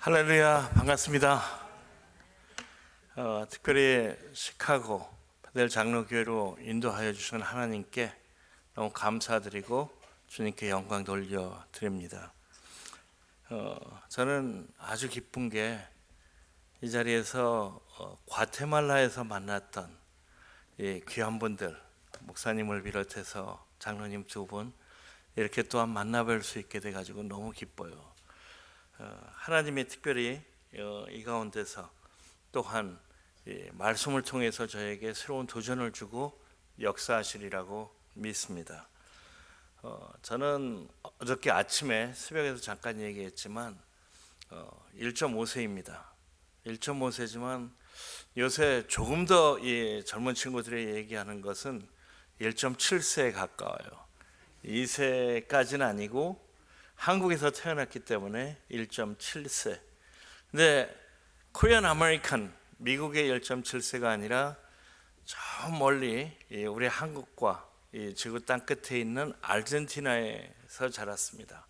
할렐루야, 반갑습니다. 특별히 시카고 베델 장로교회로 인도하여 주신 하나님께 너무 감사드리고 주님께 영광 돌려드립니다. 저는 아주 기쁜 게 이 자리에서 과테말라에서 만났던 이 귀한 분들, 목사님을 비롯해서 장로님 두 분 이렇게 또한 만나뵐 수 있게 돼가지고 너무 기뻐요. 하나님이 특별히 이 가운데서 또한 말씀을 통해서 저에게 새로운 도전을 주고 역사하시리라고 믿습니다. 저는 어저께 아침에 새벽에도 잠깐 얘기했지만 1.5세입니다. 1.5세지만 요새 조금 더 젊은 친구들이 얘기하는 것은 1.7세에 가까워요. 2세까지는 아니고 한국에서 태어났기 때문에 1.7세. 근데 코리안 아메리칸, 미국의 1.7세가 아니라 저 멀리 우리 한국과 지구 땅 끝에 있는 아르헨티나에서 자랐습니다.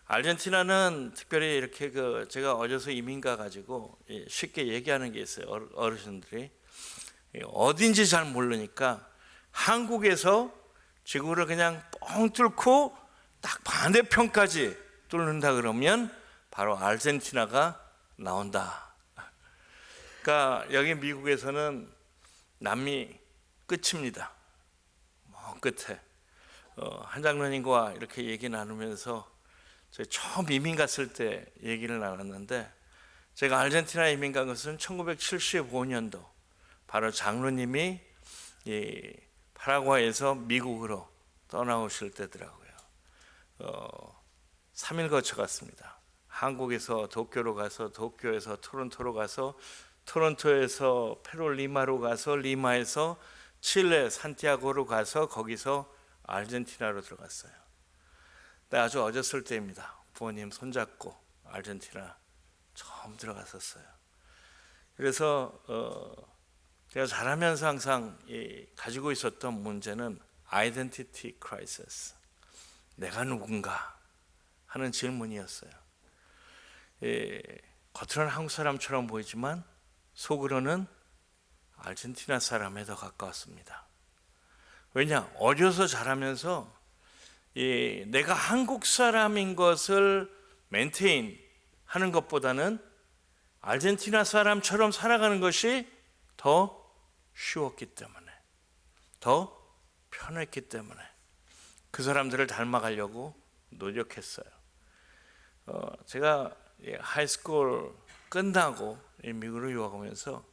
아르헨티나는 특별히 이렇게 제가 어려서 이민 가가지고 쉽게 얘기하는 게 있어요. 어르신들이 어딘지 잘 모르니까 한국에서 지구를 그냥 뻥 뚫고 딱 반대편까지 뚫는다 그러면 바로 아르헨티나가 나온다. 그러니까 여기 미국에서는 남미 끝입니다. 먼 끝에 한 장로님과 이렇게 얘기 나누면서 저희 처음 이민 갔을 때 얘기를 나눴는데, 제가 아르헨티나 이민 간 것은 1975년도 바로 장로님이 파라과이에서 미국으로 떠나오실 때더라고요. 3일 거쳐 갔습니다. 한국에서 도쿄로 가서, 도쿄에서 토론토로 가서, 토론토에서 페루 리마로 가서, 리마에서 칠레 산티아고로 가서 거기서 아르헨티나로 들어갔어요. 근데 아주 어렸을 때입니다. 부모님 손잡고 아르헨티나 처음 들어갔었어요. 그래서 제가 자라면서 항상 가지고 있었던 문제는 아이덴티티 크라이시스, 내가 누군가 하는 질문이었어요. 겉으로는 한국 사람처럼 보이지만 속으로는 아르헨티나 사람에 더 가까웠습니다. 왜냐? 어려서 자라면서 내가 한국 사람인 것을 메인테인 하는 것보다는 아르헨티나 사람처럼 살아가는 것이 더 쉬웠기 때문에, 더 편했기 때문에 그 사람들을 닮아가려고 노력했어요. 제가 하이스쿨 끝나고 미국으로 유학 오면서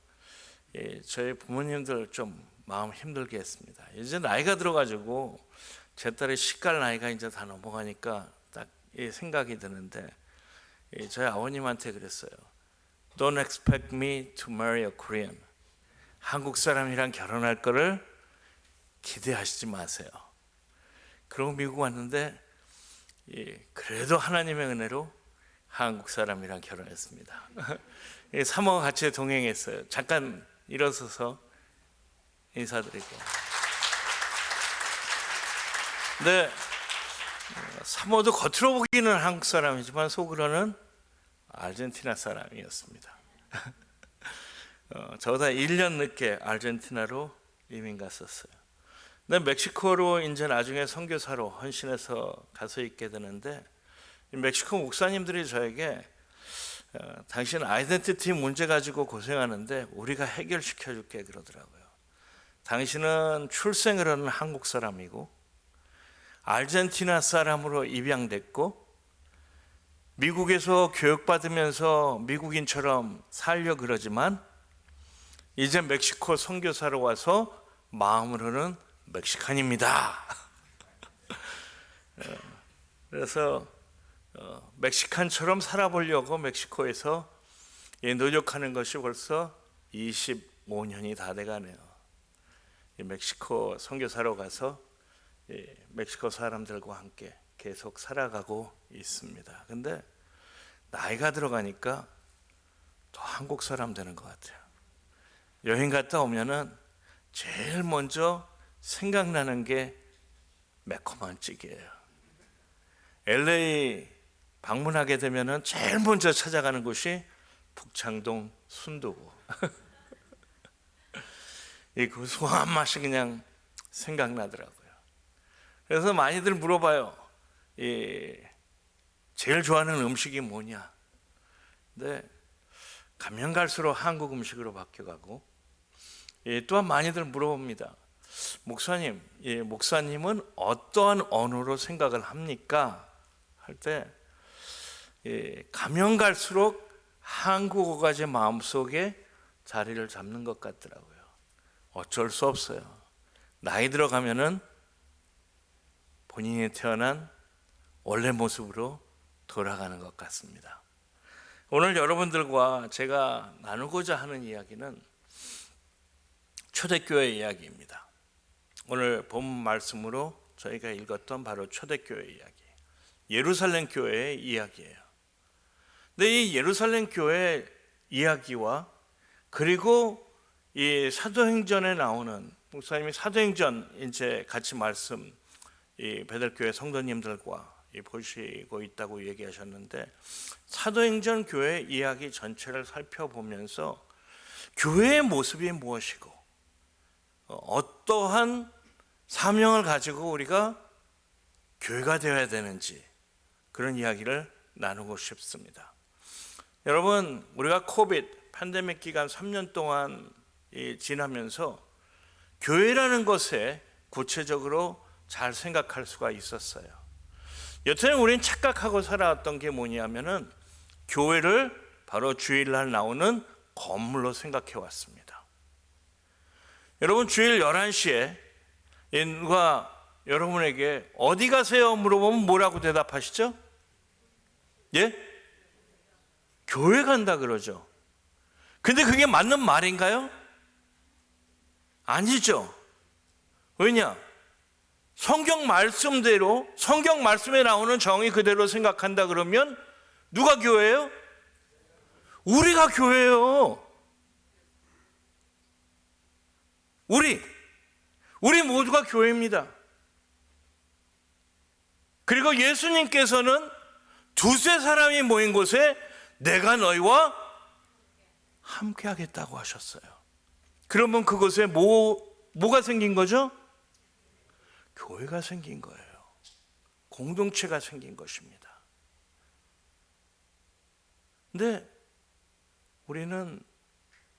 저희 부모님들 좀 마음 힘들게 했습니다. 이제 나이가 들어가지고 제 딸이 시갈 나이가 이제 다 넘어가니까 딱 생각이 드는데, 저희 아버님한테 그랬어요. Don't expect me to marry a Korean. 한국 사람이랑 결혼할 거를 기대하시지 마세요. 그러고 미국 왔는데 그래도 하나님의 은혜로 한국 사람이랑 결혼했습니다. 사모가 같이 동행했어요. 잠깐 일어서서 인사드리고. 근데 사모도 겉으로 보기는 한국 사람이지만 속으로는 아르헨티나 사람이었습니다. 저보다 1년 늦게 아르헨티나로 이민 갔었어요. 근데 멕시코로 이제 나중에 선교사로 헌신해서 가서 있게 되는데, 멕시코 목사님들이 저에게 당신 아이덴티티 문제 가지고 고생하는데 우리가 해결시켜 줄게 그러더라고요. 당신은 출생을 하는 한국 사람이고 아르헨티나 사람으로 입양됐고 미국에서 교육받으면서 미국인처럼 살려 그러지만 이제 멕시코 선교사로 와서 마음으로는 멕시칸입니다. 그래서 멕시칸처럼 살아보려고 멕시코에서 노력하는 것이 벌써 25년이 다 돼가네요. 멕시코 선교사로 가서 멕시코 사람들과 함께 계속 살아가고 있습니다. 근데 나이가 들어가니까 더 한국 사람 되는 것 같아요. 여행 갔다 오면은 제일 먼저 생각나는 게 매콤한 찌개예요. LA 방문하게 되면은 제일 먼저 찾아가는 곳이 북창동 순두부. 이 고소한 맛이 그냥 생각나더라고요. 그래서 많이들 물어봐요. 제일 좋아하는 음식이 뭐냐? 근데 가면 갈수록 한국 음식으로 바뀌어가고, 또한 많이들 물어봅니다. 목사님, 목사님은 어떠한 언어로 생각을 합니까? 할 때 가면 갈수록 한국어가 제 마음속에 자리를 잡는 것 같더라고요. 어쩔 수 없어요. 나이 들어가면은 본인이 태어난 원래 모습으로 돌아가는 것 같습니다. 오늘 여러분들과 제가 나누고자 하는 이야기는 초대교회 이야기입니다. 오늘 본 말씀으로 저희가 읽었던 바로 초대교회 이야기, 예루살렘 교회의 이야기예요. 근데 이 예루살렘 교회 이야기와 그리고 이 사도행전에 나오는, 목사님이 사도행전 이제 같이 말씀 이 베델교회 성도님들과 보시고 있다고 얘기하셨는데, 사도행전 교회 이야기 전체를 살펴보면서 교회의 모습이 무엇이고 어떠한 사명을 가지고 우리가 교회가 되어야 되는지, 그런 이야기를 나누고 싶습니다. 여러분, 우리가 코비드 팬데믹 기간 3년 동안 지나면서 교회라는 것에 구체적으로 잘 생각할 수가 있었어요. 여태는 우리는 착각하고 살아왔던 게 뭐냐면은 교회를 바로 주일날 나오는 건물로 생각해 왔습니다. 여러분, 주일 11시에 누가 여러분에게 어디 가세요? 물어보면 뭐라고 대답하시죠? 예? 교회 간다 그러죠. 근데 그게 맞는 말인가요? 아니죠. 왜냐? 성경 말씀대로, 성경 말씀에 나오는 정의 그대로 생각한다 그러면 누가 교회예요? 우리가 교회예요. 우리 모두가 교회입니다. 그리고 예수님께서는 두세 사람이 모인 곳에 내가 너희와 함께 하겠다고 하셨어요. 그러면 그곳에 뭐가 생긴 거죠? 교회가 생긴 거예요. 공동체가 생긴 것입니다. 근데 우리는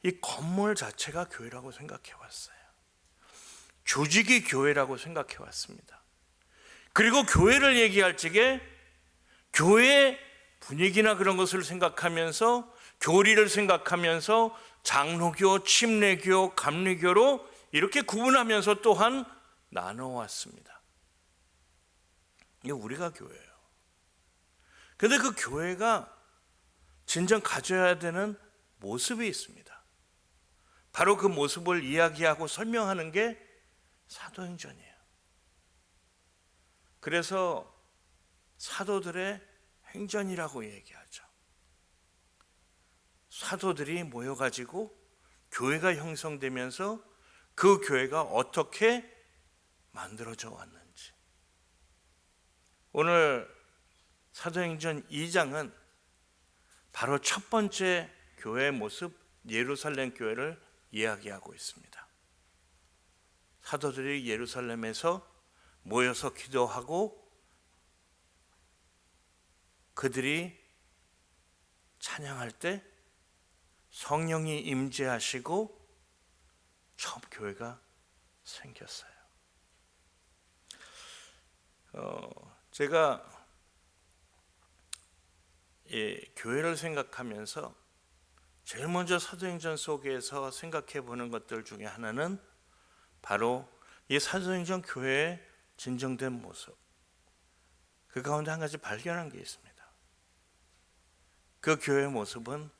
이 건물 자체가 교회라고 생각해 왔어요. 조직이 교회라고 생각해 왔습니다. 그리고 교회를 얘기할 적에 교회의 분위기나 그런 것을 생각하면서, 교리를 생각하면서 장로교, 침례교, 감리교로 이렇게 구분하면서 또한 나눠왔습니다. 이게 우리가 교회예요. 그런데 그 교회가 진정 가져야 되는 모습이 있습니다. 바로 그 모습을 이야기하고 설명하는 게 사도행전이에요. 그래서 사도들의 행전이라고 얘기하죠. 사도들이 모여가지고 교회가 형성되면서 그 교회가 어떻게 만들어져 왔는지. 오늘 사도행전 2장은 바로 첫 번째 교회의 모습, 예루살렘 교회를 이야기하고 있습니다. 사도들이 예루살렘에서 모여서 기도하고 그들이 찬양할 때 성령이 임재하시고 처음 교회가 생겼어요. 제가 교회를 생각하면서 제일 먼저 사도행전 속에서 생각해 보는 것들 중에 하나는 바로 이 사도행전 교회의 진정된 모습, 그 가운데 한 가지 발견한 게 있습니다. 그 교회의 모습은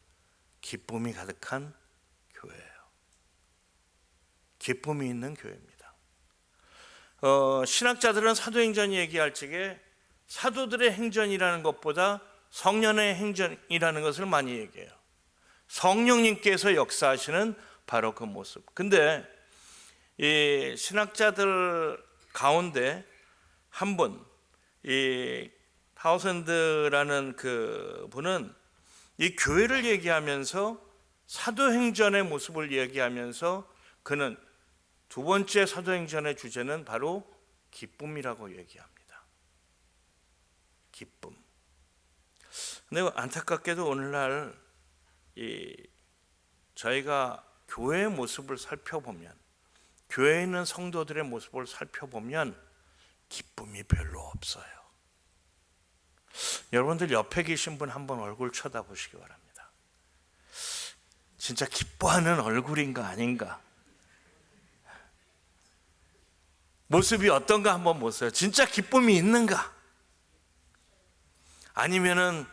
기쁨이 가득한 교회예요. 기쁨이 있는 교회입니다. 신학자들은 사도행전 얘기할 적에 사도들의 행전이라는 것보다 성령의 행전이라는 것을 많이 얘기해요. 성령님께서 역사하시는 바로 그 모습. 근데 이 신학자들 가운데 한 분, 이 타우센드라는 그 분은 이 교회를 얘기하면서 사도행전의 모습을 얘기하면서 그는 두 번째 사도행전의 주제는 바로 기쁨이라고 얘기합니다. 기쁨. 근데 안타깝게도 오늘날 저희가 교회의 모습을 살펴보면, 교회에 있는 성도들의 모습을 살펴보면 기쁨이 별로 없어요. 여러분들 옆에 계신 분 한번 얼굴 쳐다보시기 바랍니다. 진짜 기뻐하는 얼굴인가 아닌가? 모습이 어떤가 한번 보세요. 진짜 기쁨이 있는가? 아니면은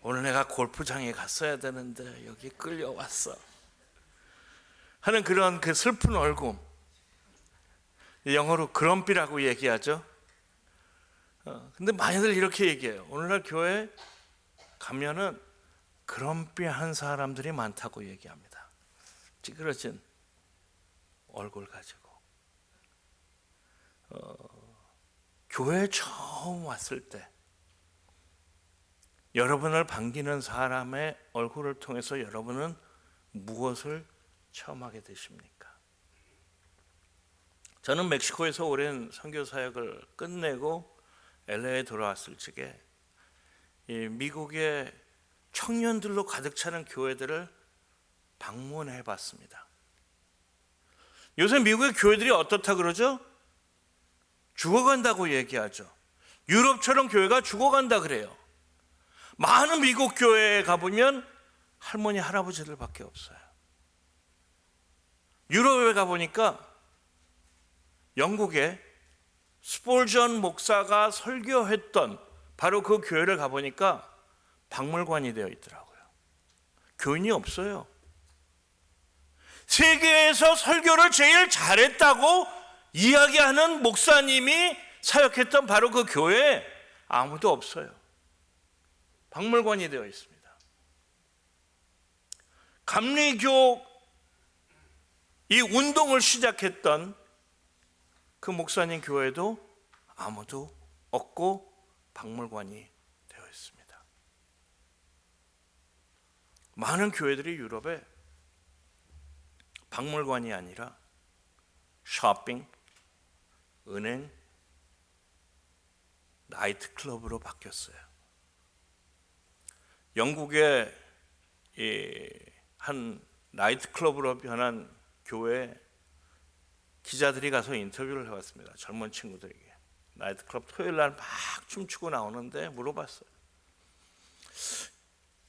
오늘 내가 골프장에 갔어야 되는데 여기 끌려왔어 하는 그런 그 슬픈 얼굴, 영어로 그럼피라고 얘기하죠. 근데 많이들 이렇게 얘기해요. 오늘날 교회 가면은 그럼피한 사람들이 많다고 얘기합니다. 찌그러진 얼굴 가지고. 교회에 처음 왔을 때 여러분을 반기는 사람의 얼굴을 통해서 여러분은 무엇을 처음 하게 되십니까? 저는 멕시코에서 오랜 선교 사역을 끝내고 LA에 돌아왔을 적에 미국의 청년들로 가득 차는 교회들을 방문해 봤습니다. 요새 미국의 교회들이 어떻다 그러죠? 죽어간다고 얘기하죠. 유럽처럼 교회가 죽어간다 그래요. 많은 미국 교회에 가보면 할머니 할아버지들밖에 없어요. 유럽에 가보니까 영국에 스폴전 목사가 설교했던 바로 그 교회를 가보니까 박물관이 되어 있더라고요. 교인이 없어요. 세계에서 설교를 제일 잘했다고 이야기하는 목사님이 사역했던 바로 그 교회에 아무도 없어요. 박물관이 되어 있습니다. 감리교 이 운동을 시작했던 그 목사님 교회도 아무도 없고 박물관이 되어 있습니다. 많은 교회들이 유럽에 박물관이 아니라 쇼핑, 은행, 나이트클럽으로 바뀌었어요. 영국의 한 나이트클럽으로 변한 교회에 기자들이 가서 인터뷰를 해봤습니다. 젊은 친구들에게. 나이트클럽 토요일 날 막 춤추고 나오는데 물어봤어요.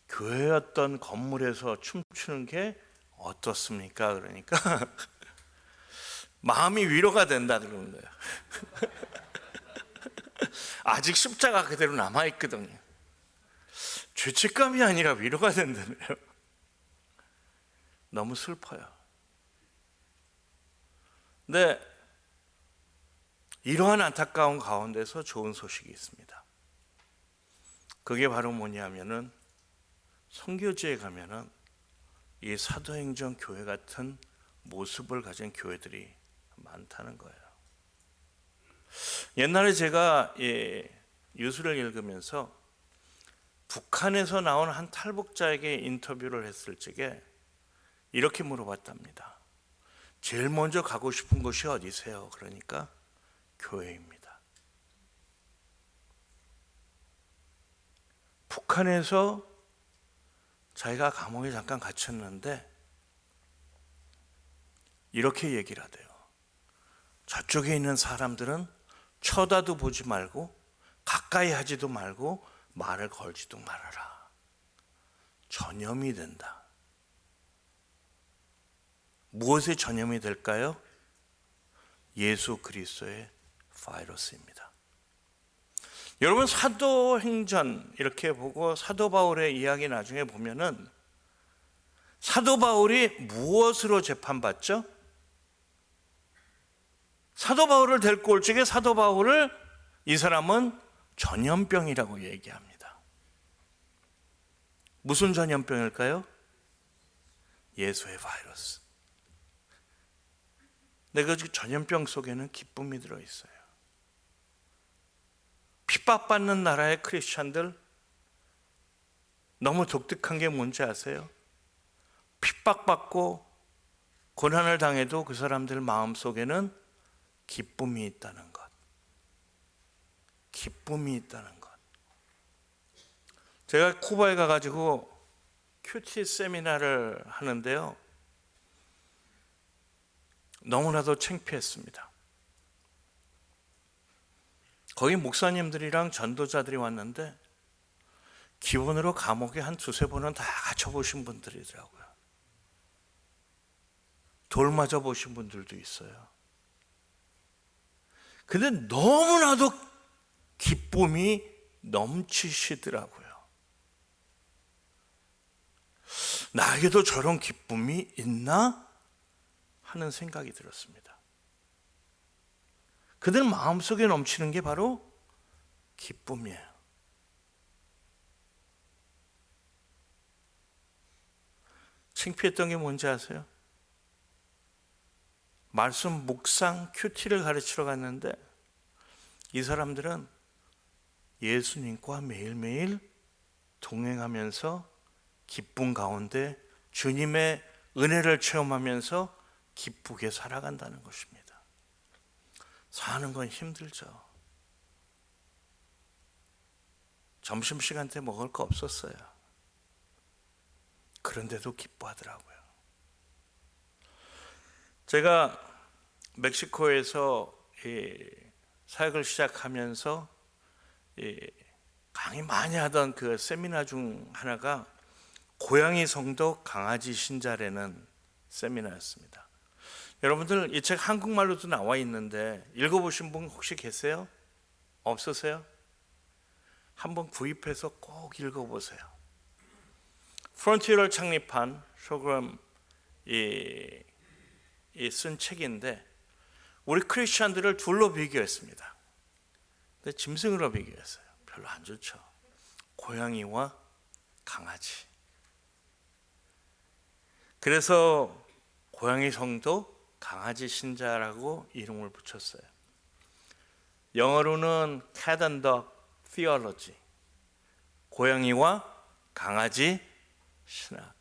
교회였던 건물에서 춤추는 게 어떻습니까? 그러니까 마음이 위로가 된다 그러는 거예요. 아직 십자가 그대로 남아있거든요. 죄책감이 아니라 위로가 된다네요. 너무 슬퍼요. 근데 이러한 안타까운 가운데서 좋은 소식이 있습니다. 그게 바로 뭐냐면은 선교지에 가면은 이 사도행전 교회 같은 모습을 가진 교회들이 많다는 거예요. 옛날에 제가 뉴스를 읽으면서 북한에서 나온 한 탈북자에게 인터뷰를 했을 적에 이렇게 물어봤답니다. 제일 먼저 가고 싶은 곳이 어디세요? 그러니까 교회입니다. 북한에서 자기가 감옥에 잠깐 갇혔는데 이렇게 얘기를 하대요. 저쪽에 있는 사람들은 쳐다도 보지 말고 가까이 하지도 말고 말을 걸지도 말아라. 전염이 된다. 무엇의 전염이 될까요? 예수 그리스도의 바이러스입니다. 여러분 사도행전 이렇게 보고 사도 바울의 이야기 나중에 보면은 사도 바울이 무엇으로 재판받죠? 사도 바울을 데리고 올 적에 사도 바울을 이 사람은 전염병이라고 얘기합니다. 무슨 전염병일까요? 예수의 바이러스. 근데 그 전염병 속에는 기쁨이 들어있어요. 핍박받는 나라의 크리스찬들 너무 독특한 게 뭔지 아세요? 핍박받고 고난을 당해도 그 사람들 마음속에는 기쁨이 있다는 것. 기쁨이 있다는 것. 제가 쿠바에 가가지고 큐티 세미나를 하는데요, 너무나도 창피했습니다. 거기 목사님들이랑 전도자들이 왔는데 기본으로 감옥에 한 두세 번은 다 갇혀보신 분들이더라고요. 돌 맞아 보신 분들도 있어요. 근데 너무나도 기쁨이 넘치시더라고요. 나에게도 저런 기쁨이 있나 하는 생각이 들었습니다. 그들 마음속에 넘치는 게 바로 기쁨이에요. 창피했던 게 뭔지 아세요? 말씀 묵상 큐티를 가르치러 갔는데 이 사람들은 예수님과 매일매일 동행하면서 기쁨 가운데 주님의 은혜를 체험하면서 기쁘게 살아간다는 것입니다. 사는 건 힘들죠. 점심시간 때 먹을 거 없었어요. 그런데도 기뻐하더라고요. 제가 멕시코에서 사역을 시작하면서 강의 많이 하던 그 세미나 중 하나가 고양이 성도 강아지 신자라는 세미나였습니다. 여러분들 이 책 한국말로도 나와 있는데 읽어보신 분 혹시 계세요? 없으세요? 한번 구입해서 꼭 읽어보세요. 프론티어를 창립한 쇼그램이 쓴 책인데 우리 크리스천들을 둘로 비교했습니다. 근데 짐승으로 비교했어요. 별로 안 좋죠. 고양이와 강아지. 그래서 고양이 성도, 강아지 신자라고 이름을 붙였어요. 영어로는 Cat and Dog Theology, 고양이와 강아지 신학.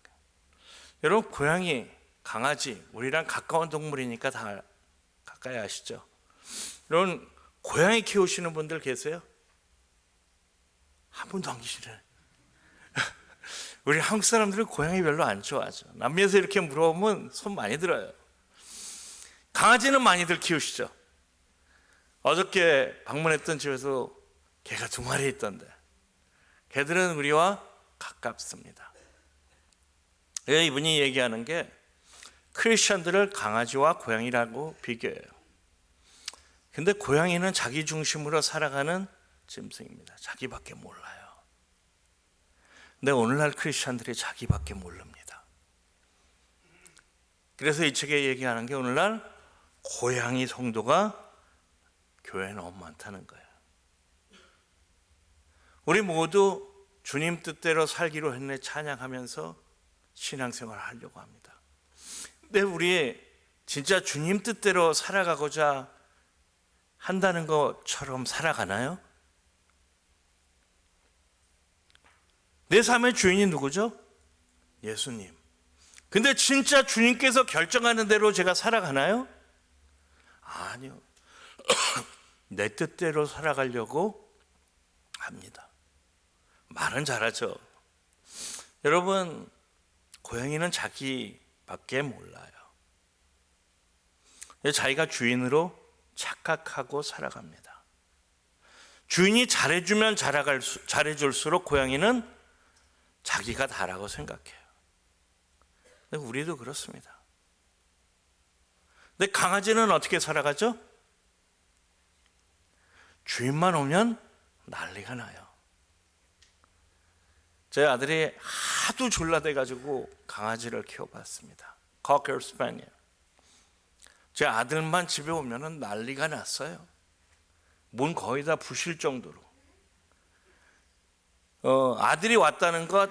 여러분, 고양이, 강아지, 우리랑 가까운 동물이니까 다 가까이 아시죠? 여러분, 고양이 키우시는 분들 계세요? 한 분도 안 계시네. 우리 한국 사람들은 고양이 별로 안 좋아하죠. 남미에서 이렇게 물어보면 손 많이 들어요. 강아지는 많이들 키우시죠? 어저께 방문했던 집에서 개가 2마리 있던데 개들은 우리와 가깝습니다. 이분이 얘기하는 게 크리스천들을 강아지와 고양이라고 비교해요. 근데 고양이는 자기 중심으로 살아가는 짐승입니다. 자기밖에 몰라요. 근데 오늘날 크리스천들이 자기밖에 모릅니다. 그래서 이 책에 얘기하는 게 오늘날 고양이 성도가 교회에 너무 많다는 거예요. 우리 모두 주님 뜻대로 살기로 했네 찬양하면서 신앙생활을 하려고 합니다. 근데 우리 진짜 주님 뜻대로 살아가고자 한다는 것처럼 살아가나요? 내 삶의 주인이 누구죠? 예수님. 근데 진짜 주님께서 결정하는 대로 제가 살아가나요? 아니요. 내 뜻대로 살아가려고 합니다. 말은 잘하죠. 여러분, 고양이는 자기밖에 몰라요. 자기가 주인으로 착각하고 살아갑니다. 주인이 잘해주면 잘해줄수록 고양이는 자기가 다라고 생각해요. 근데 우리도 그렇습니다. 근데 강아지는 어떻게 살아가죠? 주인만 오면 난리가 나요. 제 아들이 하도 졸라대가지고 강아지를 키워봤습니다. 코커 스패니엘. 제 아들만 집에 오면 난리가 났어요. 문 거의 다 부실 정도로. 아들이 왔다는 것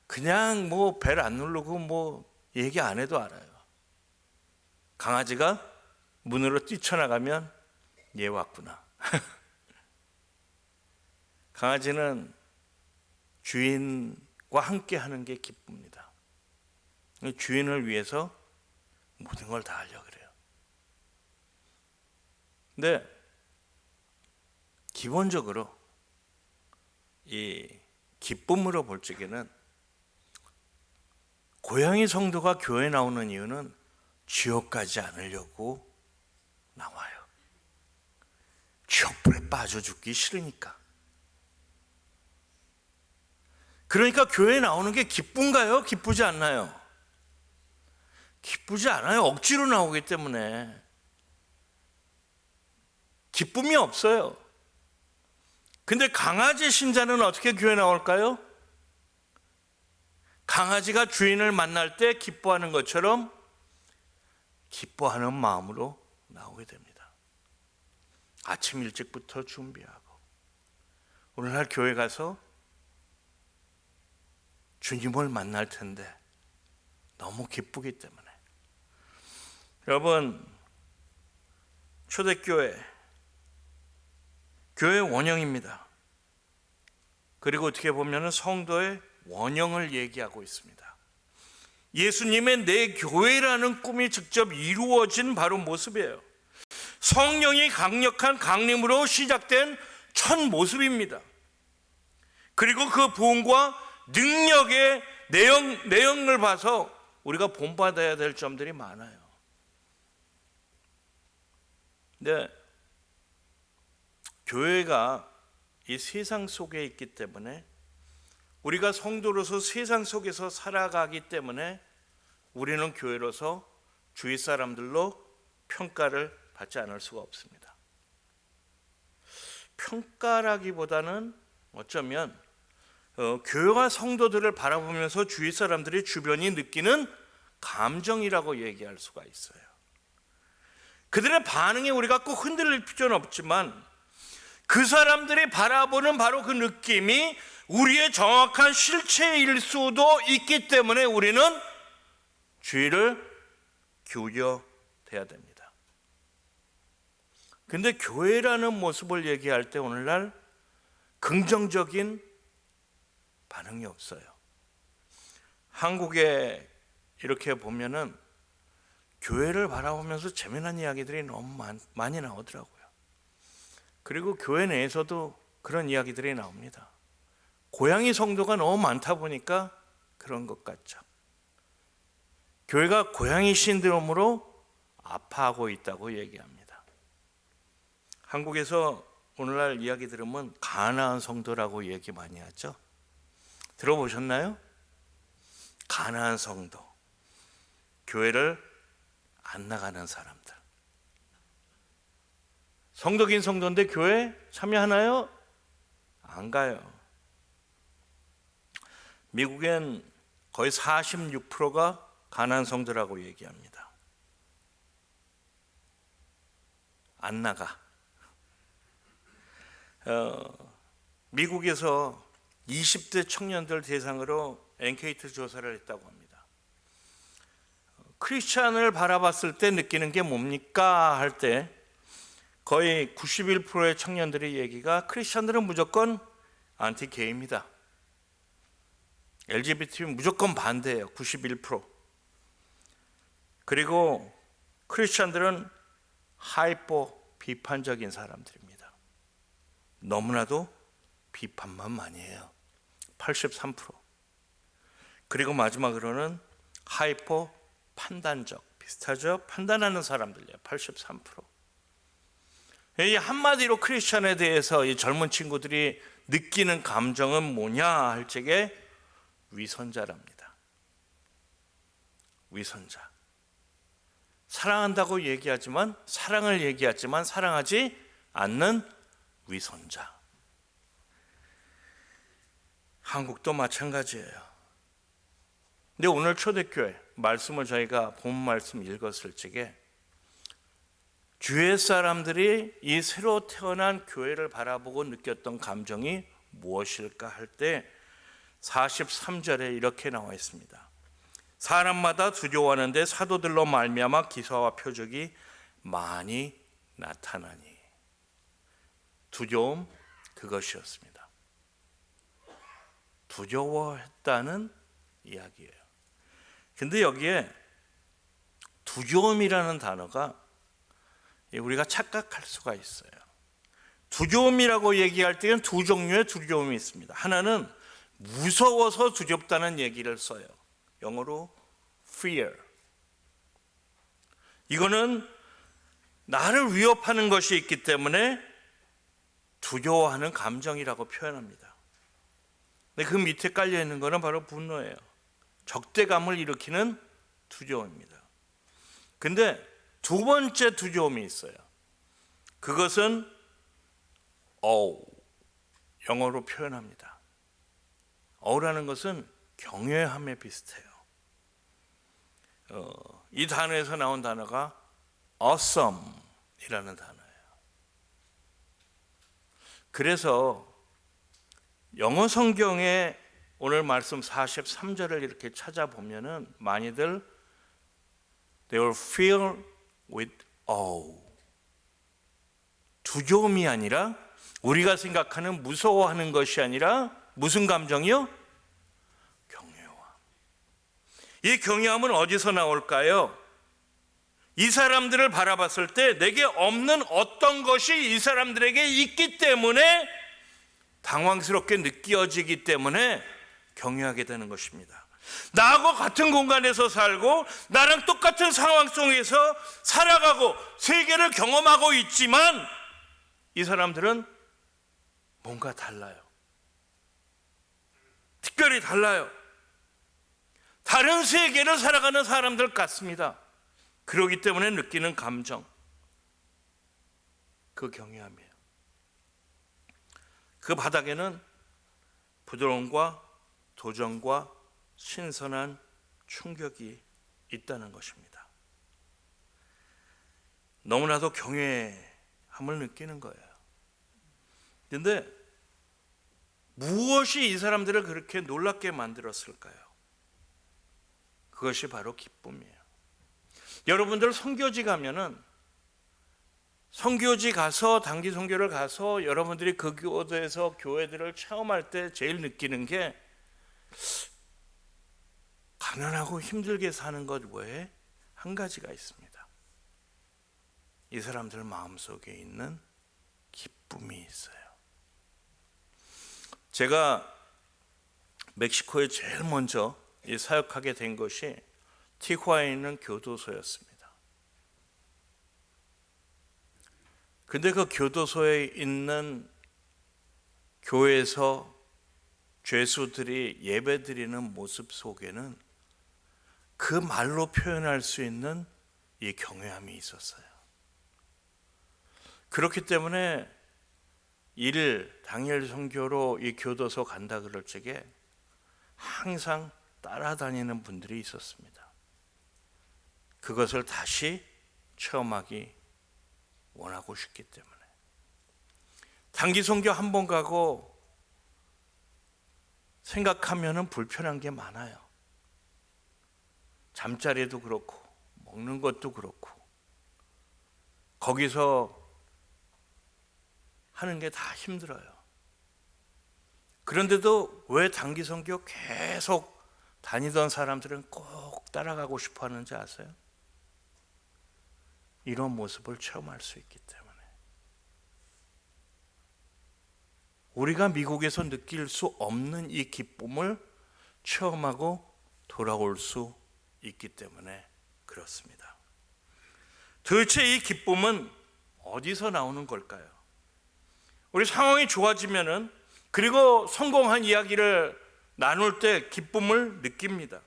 그냥 뭐 벨 안 누르고 뭐 얘기 안 해도 알아요. 강아지가 문으로 뛰쳐나가면 얘 왔구나. 강아지는 주인과 함께 하는 게 기쁩니다. 주인을 위해서 모든 걸 다 하려고 그래요. 근데 기본적으로 이 기쁨으로 볼 적에는 고양이 성도가 교회에 나오는 이유는 지옥 가지 않으려고 나와요. 지옥불에 빠져 죽기 싫으니까. 그러니까 교회에 나오는 게 기쁜가요? 기쁘지 않나요? 기쁘지 않아요. 억지로 나오기 때문에 기쁨이 없어요. 근데 강아지 신자는 어떻게 교회에 나올까요? 강아지가 주인을 만날 때 기뻐하는 것처럼 기뻐하는 마음으로 나오게 됩니다. 아침 일찍부터 준비하고 오늘날 교회 가서 주님을 만날 텐데 너무 기쁘기 때문에. 여러분, 초대교회 교회의 원형입니다. 그리고 어떻게 보면 성도의 원형을 얘기하고 있습니다. 예수님의 내 교회라는 꿈이 직접 이루어진 바로 모습이에요. 성령이 강력한 강림으로 시작된 첫 모습입니다. 그리고 그 부흥과 능력의 내용을 봐서 우리가 본받아야 될 점들이 많아요. 근데 교회가 이 세상 속에 있기 때문에 우리가 성도로서 세상 속에서 살아가기 때문에 우리는 교회로서 주위 사람들로 평가를 받지 않을 수가 없습니다. 평가라기보다는 어쩌면 교회와 성도들을 바라보면서 주위 사람들이 주변이 느끼는 감정이라고 얘기할 수가 있어요. 그들의 반응에 우리가 꼭 흔들릴 필요는 없지만 그 사람들이 바라보는 바로 그 느낌이 우리의 정확한 실체일 수도 있기 때문에 우리는 주의를 기울여야 됩니다. 근데 교회라는 모습을 얘기할 때 오늘날 긍정적인 반응이 없어요. 한국에 이렇게 보면은 교회를 바라보면서 재미난 이야기들이 너무 많이 나오더라고요. 그리고 교회 내에서도 그런 이야기들이 나옵니다. 고양이 성도가 너무 많다 보니까 그런 것 같죠. 교회가 고양이 신드롬으로 아파하고 있다고 얘기합니다. 한국에서 오늘날 이야기 들으면 가나안 성도라고 얘기 많이 하죠. 들어보셨나요? 가나안 성도, 교회를 안 나가는 사람들. 성도긴 성도인데 교회 참여하나요? 안 가요. 미국엔 거의 46%가 가나안 성도라고 얘기합니다. 안 나가. 미국에서 20대 청년들 대상으로 엔케이트 조사를 했다고 합니다. 크리스찬을 바라봤을 때 느끼는 게 뭡니까? 할 때 거의 91%의 청년들의 얘기가 크리스찬들은 무조건 안티게이입니다. LGBT 무조건 반대예요. 91%. 그리고 크리스찬들은 하이퍼 비판적인 사람들입니다. 너무나도 비판만 많이 해요. 83%. 그리고 마지막으로는 하이퍼 판단적, 비슷하죠? 판단하는 사람들이에요. 83%. 이 한마디로 크리스천에 대해서 이 젊은 친구들이 느끼는 감정은 뭐냐 할 적에 위선자랍니다. 위선자. 사랑한다고 얘기하지만 사랑을 얘기하지만 사랑하지 않는 위선자. 한국도 마찬가지예요. 근데 오늘 초대교회 말씀을 저희가 본 말씀 읽었을 적에 주의 사람들이 이 새로 태어난 교회를 바라보고 느꼈던 감정이 무엇일까 할 때 43절에 이렇게 나와 있습니다. 사람마다 두려워하는데 사도들로 말미암아 기사와 표적이 많이 나타나니. 두려움, 그것이었습니다. 두려워했다는 이야기예요. 근데 여기에 두려움이라는 단어가 우리가 착각할 수가 있어요. 두려움이라고 얘기할 때는 두 종류의 두려움이 있습니다. 하나는 무서워서 두렵다는 얘기를 써요. 영어로 fear. 이거는 나를 위협하는 것이 있기 때문에 두려워하는 감정이라고 표현합니다. 근데 그 밑에 깔려 있는 것은 바로 분노예요. 적대감을 일으키는 두려움입니다. 근데 두 번째 두려움이 있어요. 그것은 영어로 표현합니다. 어우라는 것은 경외함에 비슷해요. 이 단어에서 나온 단어가 awesome이라는 단어예요. 그래서 영어 성경에 오늘 말씀 43절을 이렇게 찾아보면은 많이들 they were filled with awe. 두려움이 아니라 우리가 생각하는 무서워하는 것이 아니라 무슨 감정이요? 경외함. 이 경외함은 어디서 나올까요? 이 사람들을 바라봤을 때 내게 없는 어떤 것이 이 사람들에게 있기 때문에 당황스럽게 느껴지기 때문에 경외하게 되는 것입니다. 나하고 같은 공간에서 살고 나랑 똑같은 상황 속에서 살아가고 세계를 경험하고 있지만 이 사람들은 뭔가 달라요. 특별히 달라요. 다른 세계를 살아가는 사람들 같습니다. 그러기 때문에 느끼는 감정, 그 경외함이에요. 그 바닥에는 부드러움과 도전과 신선한 충격이 있다는 것입니다. 너무나도 경외함을 느끼는 거예요. 그런데 무엇이 이 사람들을 그렇게 놀랍게 만들었을까요? 그것이 바로 기쁨이에요. 여러분들 선교지 가면은 선교지 가서 단기 선교를 가서 여러분들이 그 교도에서 교회들을 체험할 때 제일 느끼는 게 가난하고 힘들게 사는 것 외에 한 가지가 있습니다. 이 사람들 마음속에 있는 기쁨이 있어요. 제가 멕시코에 제일 먼저 사역하게 된 것이 티후아나에 있는 교도소였습니다. 근데 그 교도소에 있는 교회에서 죄수들이 예배드리는 모습 속에는 그 말로 표현할 수 있는 이 경외함이 있었어요. 그렇기 때문에 당일 선교로 이 교도소 간다 그럴 적에 항상 따라다니는 분들이 있었습니다. 그것을 다시 체험하기 원하고 싶기 때문에. 단기 선교 한 번 가고 생각하면은 불편한 게 많아요. 잠자리도 그렇고 먹는 것도 그렇고 거기서 하는 게 다 힘들어요. 그런데도 왜 단기 선교 계속 다니던 사람들은 꼭 따라가고 싶어 하는지 아세요? 이런 모습을 체험할 수 있기 때문에. 우리가 미국에서 느낄 수 없는 이 기쁨을 체험하고 돌아올 수 있기 때문에 그렇습니다. 도대체 이 기쁨은 어디서 나오는 걸까요? 우리 상황이 좋아지면은 그리고 성공한 이야기를 나눌 때 기쁨을 느낍니다.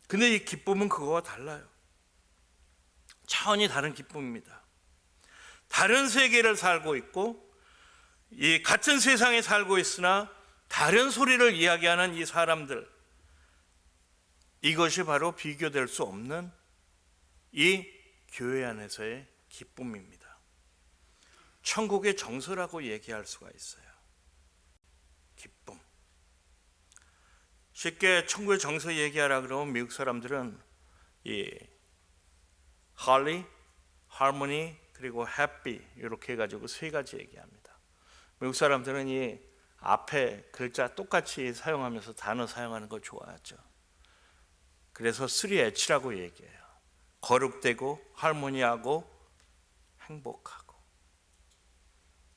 근데 이 기쁨은 그거와 달라요. 차원이 다른 기쁨입니다. 다른 세계를 살고 있고 이 같은 세상에 살고 있으나 다른 소리를 이야기하는 이 사람들, 이것이 바로 비교될 수 없는 이 교회 안에서의 기쁨입니다. 천국의 정서라고 얘기할 수가 있어요. 기쁨. 쉽게 천국의 정서 얘기하라 그러면 미국 사람들은 이 할리, 하모니 그리고 해피 이렇게 해가지고 세 가지 얘기합니다. 미국 사람들은 이 앞에 글자 똑같이 사용하면서 단어 사용하는 거 좋아하죠. 그래서 3H라고 얘기해요. 거룩되고 할모니하고 행복하고.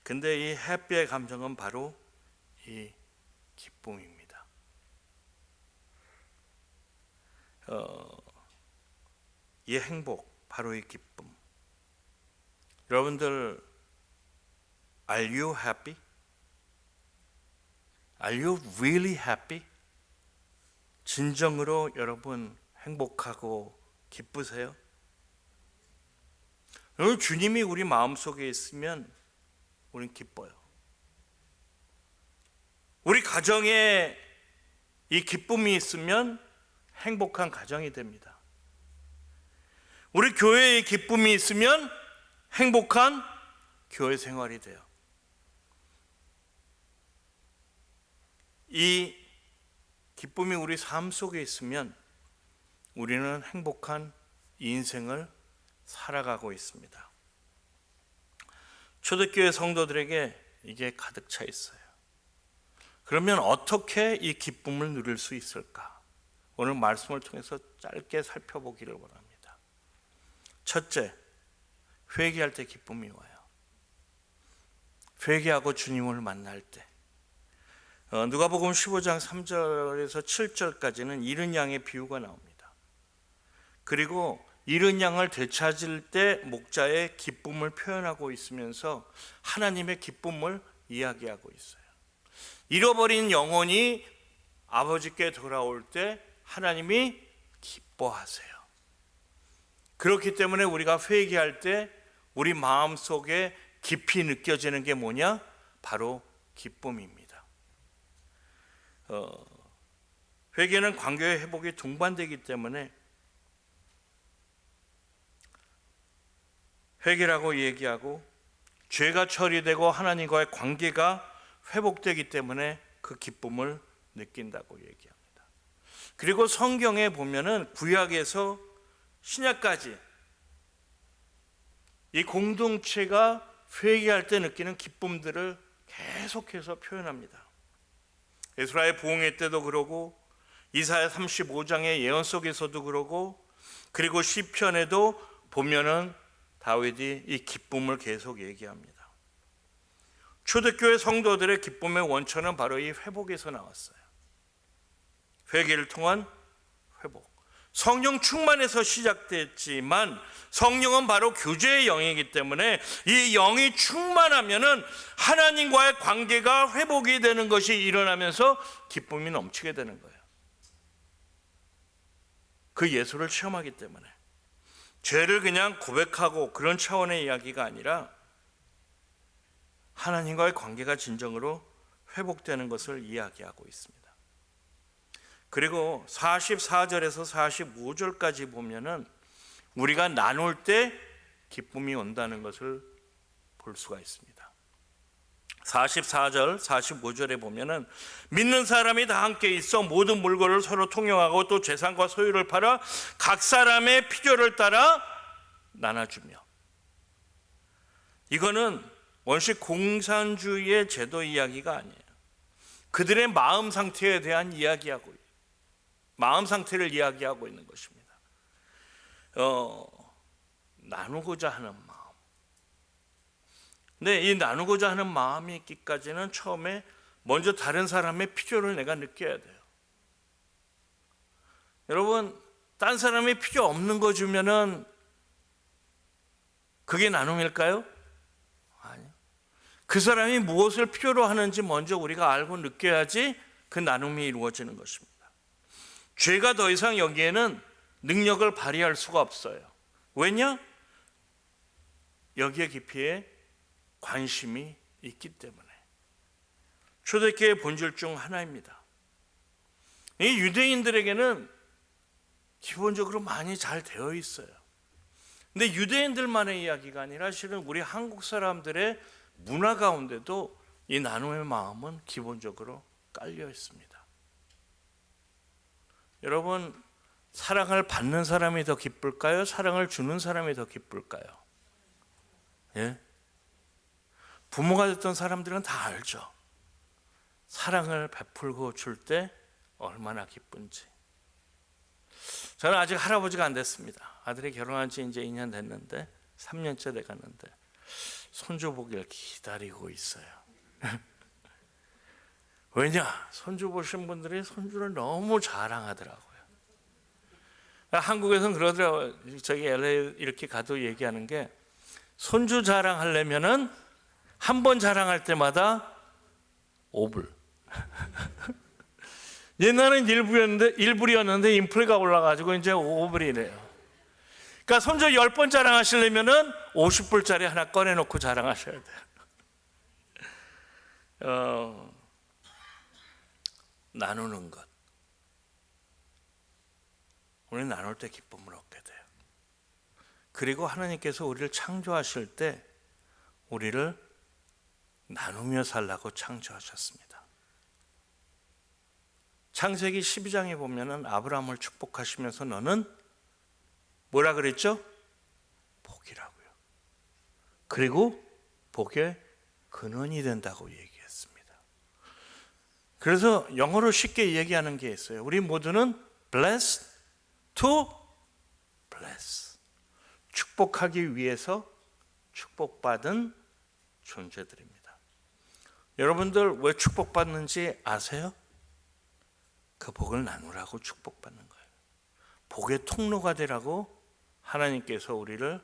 근데 이 해피의 감정은 바로 이 기쁨입니다. 이 행복, 바로 이 기쁨. 여러분들, are you happy? Are you really happy? 진정으로 여러분 행복하고 기쁘세요? 여러분, 주님이 우리 마음속에 있으면 우린 기뻐요. 우리 가정에 이 기쁨이 있으면 행복한 가정이 됩니다. 우리 교회에 이 기쁨이 있으면 행복한 교회 생활이 돼요. 이 기쁨이 우리 삶 속에 있으면 우리는 행복한 인생을 살아가고 있습니다. 초대교회 성도들에게 이게 가득 차 있어요. 그러면 어떻게 이 기쁨을 누릴 수 있을까? 오늘 말씀을 통해서 짧게 살펴보기를 원합니다. 첫째, 회개할 때 기쁨이 와요. 회개하고 주님을 만날 때. 누가복음 15장 3절에서 7절까지는 잃은 양의 비유가 나옵니다. 그리고 잃은 양을 되찾을 때 목자의 기쁨을 표현하고 있으면서 하나님의 기쁨을 이야기하고 있어요. 잃어버린 영혼이 아버지께 돌아올 때 하나님이 기뻐하세요. 그렇기 때문에 우리가 회개할 때 우리 마음속에 깊이 느껴지는 게 뭐냐? 바로 기쁨입니다. 회개는 관계의 회복이 동반되기 때문에 회개라고 얘기하고, 죄가 처리되고 하나님과의 관계가 회복되기 때문에 그 기쁨을 느낀다고 얘기합니다. 그리고 성경에 보면은 구약에서 신약까지 이 공동체가 회개할 때 느끼는 기쁨들을 계속해서 표현합니다. 에스라의 부흥회 때도 그러고, 이사야 35장의 예언 속에서도 그러고, 그리고 시편에도 보면은 다윗이 이 기쁨을 계속 얘기합니다. 초대교회 성도들의 기쁨의 원천은 바로 이 회복에서 나왔어요. 회개를 통한 회복. 성령 충만에서 시작됐지만 성령은 바로 교제의 영이기 때문에 이 영이 충만하면은 하나님과의 관계가 회복이 되는 것이 일어나면서 기쁨이 넘치게 되는 거예요. 그 예수를 체험하기 때문에. 죄를 그냥 고백하고 그런 차원의 이야기가 아니라 하나님과의 관계가 진정으로 회복되는 것을 이야기하고 있습니다. 그리고 44절에서 45절까지 보면은 우리가 나눌 때 기쁨이 온다는 것을 볼 수가 있습니다. 44절, 45절에 보면은 믿는 사람이 다 함께 있어 모든 물건을 서로 통용하고 또 재산과 소유를 팔아 각 사람의 필요를 따라 나눠주며. 이거는 원시 공산주의의 제도 이야기가 아니에요. 그들의 마음 상태에 대한 이야기하고, 마음 상태를 이야기하고 있는 것입니다. 나누고자 하는 마음. 근데 이 나누고자 하는 마음이 있기까지는 처음에 먼저 다른 사람의 필요를 내가 느껴야 돼요. 여러분, 딴 사람이 필요 없는 거 주면은 그게 나눔일까요? 아니요. 그 사람이 무엇을 필요로 하는지 먼저 우리가 알고 느껴야지 그 나눔이 이루어지는 것입니다. 죄가 더 이상 여기에는 능력을 발휘할 수가 없어요. 왜냐? 여기에 깊이에 관심이 있기 때문에. 초대교회의 본질 중 하나입니다. 이 유대인들에게는 기본적으로 많이 잘 되어 있어요. 근데 유대인들만의 이야기가 아니라 실은 우리 한국 사람들의 문화 가운데도 이 나눔의 마음은 기본적으로 깔려 있습니다. 여러분, 사랑을 받는 사람이 더 기쁠까요? 사랑을 주는 사람이 더 기쁠까요? 예? 부모가 됐던 사람들은 다 알죠. 사랑을 베풀고 줄 때 얼마나 기쁜지. 저는 아직 할아버지가 안 됐습니다. 아들이 결혼한 지 이제 2년 됐는데 3년째 돼갔는데 손주 보기를 기다리고 있어요. 왜냐? 손주 보신 분들이 손주를 너무 자랑하더라고요. 한국에서는 그러더라고요. 저기 LA 이렇게 가도 얘기하는 게, 손주 자랑하려면은 한 번 자랑할 때마다 5불. 옛날엔 1불이었는데 인플레가 올라가지고 이제 5불이래요. 그러니까 손주 10번 자랑하시려면은 50불짜리 하나 꺼내놓고 자랑하셔야 돼요. 나누는 것. 우리는 나눌 때 기쁨을 얻게 돼요. 그리고 하나님께서 우리를 창조하실 때 우리를 나누며 살라고 창조하셨습니다. 창세기 12장에 보면은 아브라함을 축복하시면서 너는 뭐라 그랬죠? 복이라고요. 그리고 복의 근원이 된다고 얘기했습니다. 그래서 영어로 쉽게 얘기하는 게 있어요. 우리 모두는 blessed to bless. 축복하기 위해서 축복받은 존재들입니다. 여러분들 왜 축복받는지 아세요? 그 복을 나누라고 축복받는 거예요. 복의 통로가 되라고 하나님께서 우리를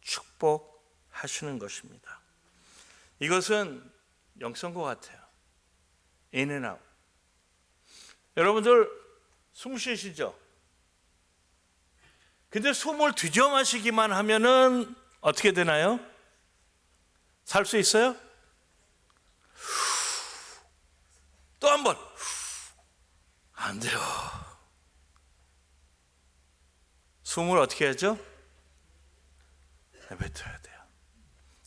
축복하시는 것입니다. 이것은 영성과 같아요. In and out. 여러분들 숨 쉬시죠? 근데 숨을 들여 마시기만 하면은 어떻게 되나요? 살 수 있어요? 또 한 번. 안 돼요. 숨을 어떻게 하죠? 내뱉어야 돼요.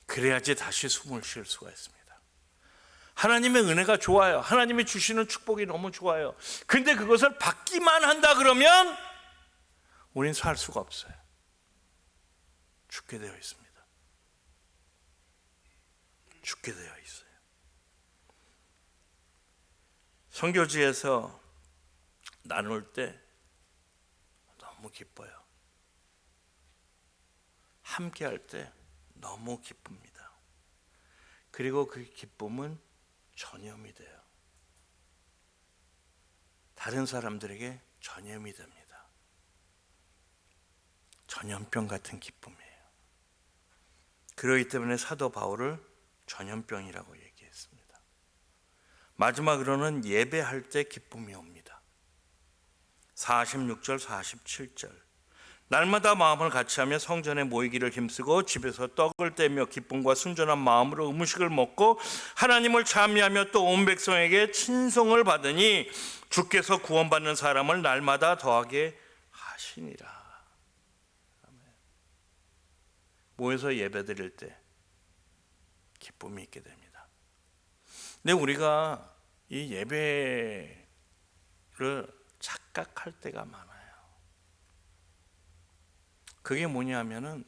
그래야지 다시 숨을 쉴 수가 있습니다. 하나님의 은혜가 좋아요. 하나님이 주시는 축복이 너무 좋아요. 근데 그것을 받기만 한다 그러면 우린 살 수가 없어요. 죽게 되어 있습니다. 죽게 되어 있어요. 선교지에서 나눌 때 너무 기뻐요. 함께 할 때 너무 기쁩니다. 그리고 그 기쁨은 전염이 돼요. 다른 사람들에게 전염이 됩니다. 전염병 같은 기쁨이에요. 그렇기 때문에 사도 바울을 전염병이라고 얘기했습니다. 마지막으로는 예배할 때 기쁨이 옵니다. 46절 47절 날마다 마음을 같이하며 성전에 모이기를 힘쓰고 집에서 떡을 떼며 기쁨과 순전한 마음으로 음식을 먹고 하나님을 찬미하며 또 온 백성에게 친송을 받으니 주께서 구원받는 사람을 날마다 더하게 하시니라. 아멘. 모여서 예배드릴 때 기쁨이 있게 됩니다. 근데 우리가 이 예배를 착각할 때가 많아요. 그게 뭐냐면은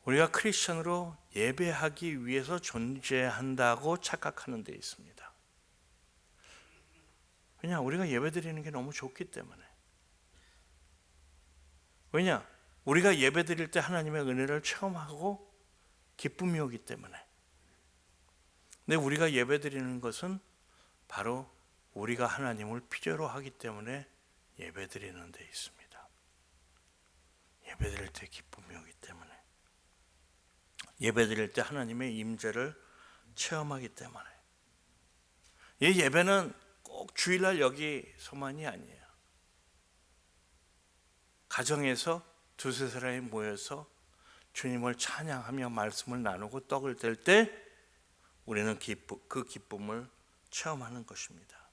우리가 크리스천으로 예배하기 위해서 존재한다고 착각하는 데 있습니다. 왜냐? 우리가 예배드리는 게 너무 좋기 때문에. 왜냐? 우리가 예배드릴 때 하나님의 은혜를 체험하고 기쁨이 오기 때문에. 근데 우리가 예배드리는 것은 바로 우리가 하나님을 필요로 하기 때문에 예배드리는 데 있습니다. 예배드릴 때 기쁨이 오기 때문에, 예배드릴 때 하나님의 임재를 체험하기 때문에. 이 예배는 꼭 주일날 여기서만이 아니에요. 가정에서 두세 사람이 모여서 주님을 찬양하며 말씀을 나누고 떡을 뗄 때 우리는 그 기쁨을 체험하는 것입니다.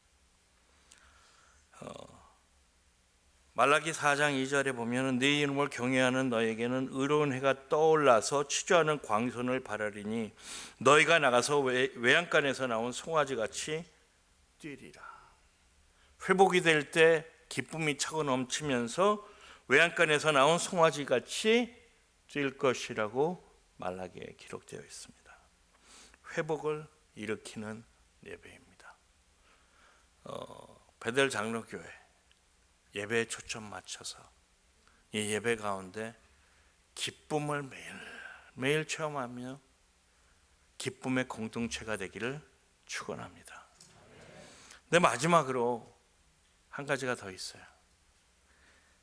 말라기 4장 2절에 보면 네 이름을 경외하는 너에게는 의로운 해가 떠올라서 취조하는 광선을 바라리니 너희가 나가서 외양간에서 나온 송아지같이 뛰리라. 회복이 될 때 기쁨이 차고 넘치면서 외양간에서 나온 송아지같이 뛸 것이라고 말라기에 기록되어 있습니다. 회복을 일으키는 예배입니다. 베델 장로교회 예배에 초점 맞춰서 이 예배 가운데 기쁨을 매일 체험하며 기쁨의 공동체가 되기를 축원합니다. 근데 마지막으로 한 가지가 더 있어요.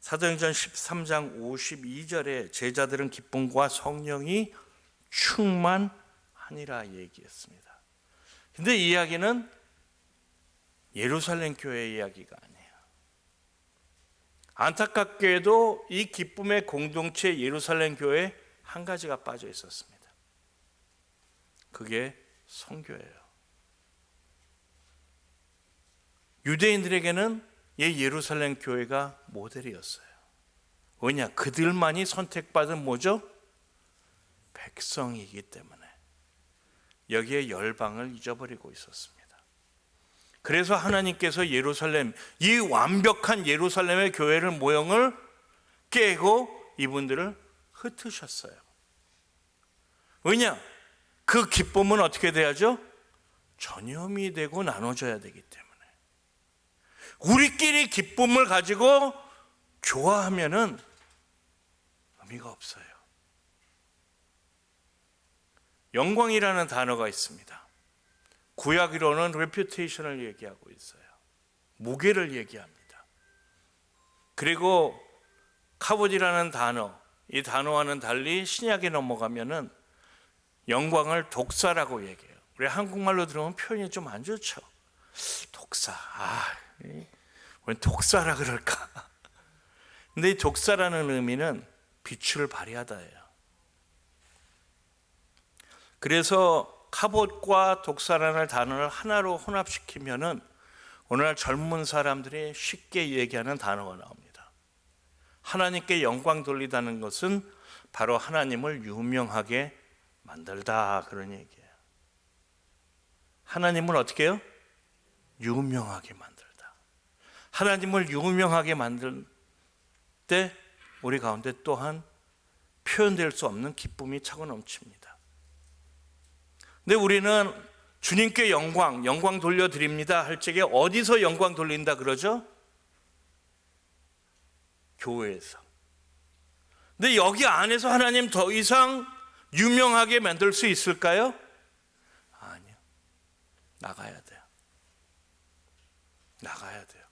사도행전 13장 52절에 제자들은 기쁨과 성령이 충만하니라 얘기했습니다. 근데 이 이야기는 예루살렘 교회의 이야기가 아니에요. 안타깝게도 이 기쁨의 공동체 예루살렘 교회에 한 가지가 빠져 있었습니다. 그게 선교예요. 유대인들에게는 이 예루살렘 교회가 모델이었어요. 왜냐? 그들만이 선택받은 뭐죠? 백성이기 때문에 여기에 열방을 잊어버리고 있었습니다. 그래서 하나님께서 예루살렘, 이 완벽한 예루살렘의 교회를 모형을 깨고 이분들을 흩으셨어요. 왜냐? 그 기쁨은 어떻게 돼야죠? 전염이 되고 나눠져야 되기 때문에. 우리끼리 기쁨을 가지고 좋아하면은 의미가 없어요. 영광이라는 단어가 있습니다. 구약으로는 reputation을 얘기하고 있어요. 무게를 얘기합니다. 그리고 카봇이라는 단어, 이 단어와는 달리 신약에 넘어가면은 영광을 독사라고 얘기해요. 우리 한국말로 들으면 표현이 좀 안 좋죠. 독사, 왜 독사라 그럴까? 근데 이 독사라는 의미는 빛을 발휘하다예요. 그래서 카봇과 독사라는 단어를 하나로 혼합시키면은 오늘날 젊은 사람들이 쉽게 얘기하는 단어가 나옵니다. 하나님께 영광 돌리다는 것은 바로 하나님을 유명하게 만들다, 그런 얘기예요. 하나님을 어떻게 해요? 유명하게 만들다. 하나님을 유명하게 만들 때 우리 가운데 또한 표현될 수 없는 기쁨이 차고 넘칩니다. 근데 우리는 주님께 영광 돌려드립니다 할 적에 어디서 영광 돌린다 그러죠? 교회에서. 근데 여기 안에서 하나님 더 이상 유명하게 만들 수 있을까요? 아니요. 나가야 돼요. 나가야 돼요.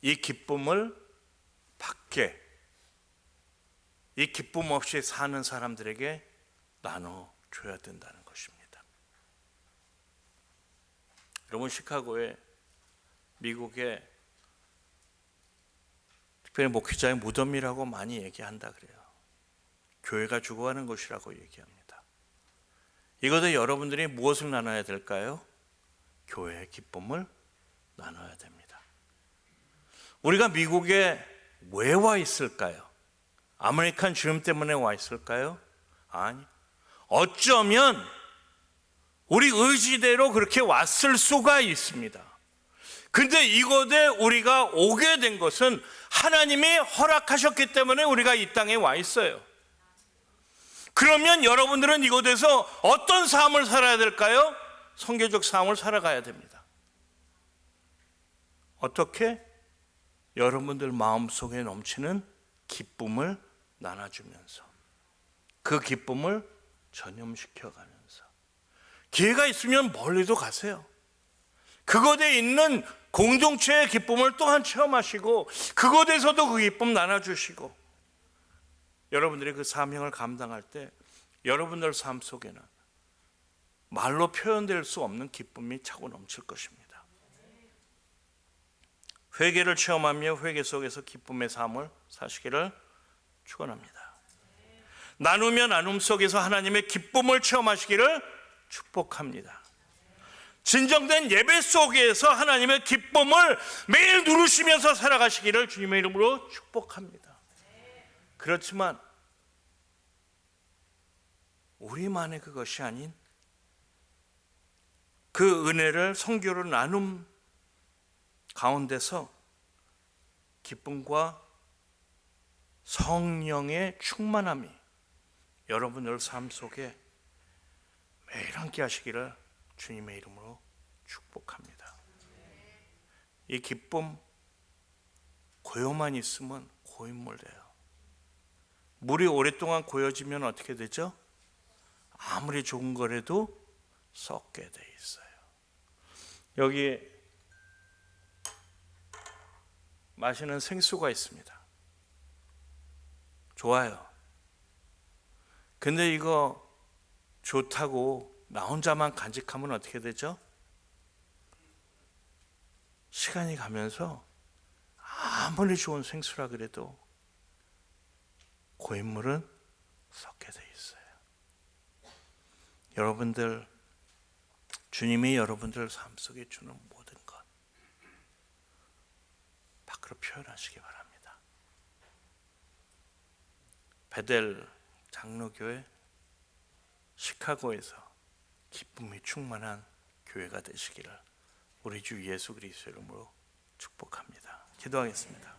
이 기쁨을 밖에, 이 기쁨 없이 사는 사람들에게 나눠줘야 된다는 것입니다. 여러분, 시카고에, 미국에 특별히 목회자의 무덤이라고 많이 얘기한다 그래요. 교회가 죽어가는 곳이라고 얘기합니다. 이것도 여러분들이 무엇을 나눠야 될까요? 교회의 기쁨을 나눠야 됩니다. 우리가 미국에 왜 와 있을까요? 아메리칸 드림 때문에 와 있을까요? 아니, 어쩌면 우리 의지대로 그렇게 왔을 수가 있습니다. 근데 이곳에 우리가 오게 된 것은 하나님이 허락하셨기 때문에 우리가 이 땅에 와 있어요. 그러면 여러분들은 이곳에서 어떤 삶을 살아야 될까요? 선교적 삶을 살아가야 됩니다. 어떻게? 여러분들 마음속에 넘치는 기쁨을 나눠주면서, 그 기쁨을 전염시켜가면서, 기회가 있으면 멀리도 가세요. 그곳에 있는 공동체의 기쁨을 또한 체험하시고, 그곳에서도 그 기쁨 나눠주시고, 여러분들이 그 사명을 감당할 때 여러분들 삶 속에는 말로 표현될 수 없는 기쁨이 차고 넘칠 것입니다. 회개를 체험하며 회개 속에서 기쁨의 삶을 사시기를 축원합니다. 나누며 나눔 속에서 하나님의 기쁨을 체험하시기를 축복합니다. 진정된 예배 속에서 하나님의 기쁨을 매일 누리시면서 살아가시기를 주님의 이름으로 축복합니다. 그렇지만 우리만의 그것이 아닌 그 은혜를 선교로 나눔 가운데서 기쁨과 성령의 충만함이 여러분들 삶 속에 매일 함께 하시기를 주님의 이름으로 축복합니다. 이 기쁨, 고요만 있으면 고인물 돼요. 물이 오랫동안 고여지면 어떻게 되죠? 아무리 좋은 거라도 썩게 돼 있어요. 여기 마시는 생수가 있습니다. 좋아요. 근데 이거 좋다고 나 혼자만 간직하면 어떻게 되죠? 시간이 가면서 아무리 좋은 생수라 그래도 고인물은 썩게 돼 있어요. 여러분들, 주님이 여러분들 삶 속에 주는 모든 것 밖으로 표현하시기 바랍니다. 베델 장로교회 시카고에서 기쁨이 충만한 교회가 되시기를 우리 주 예수 그리스도 이름으로 축복합니다. 기도하겠습니다.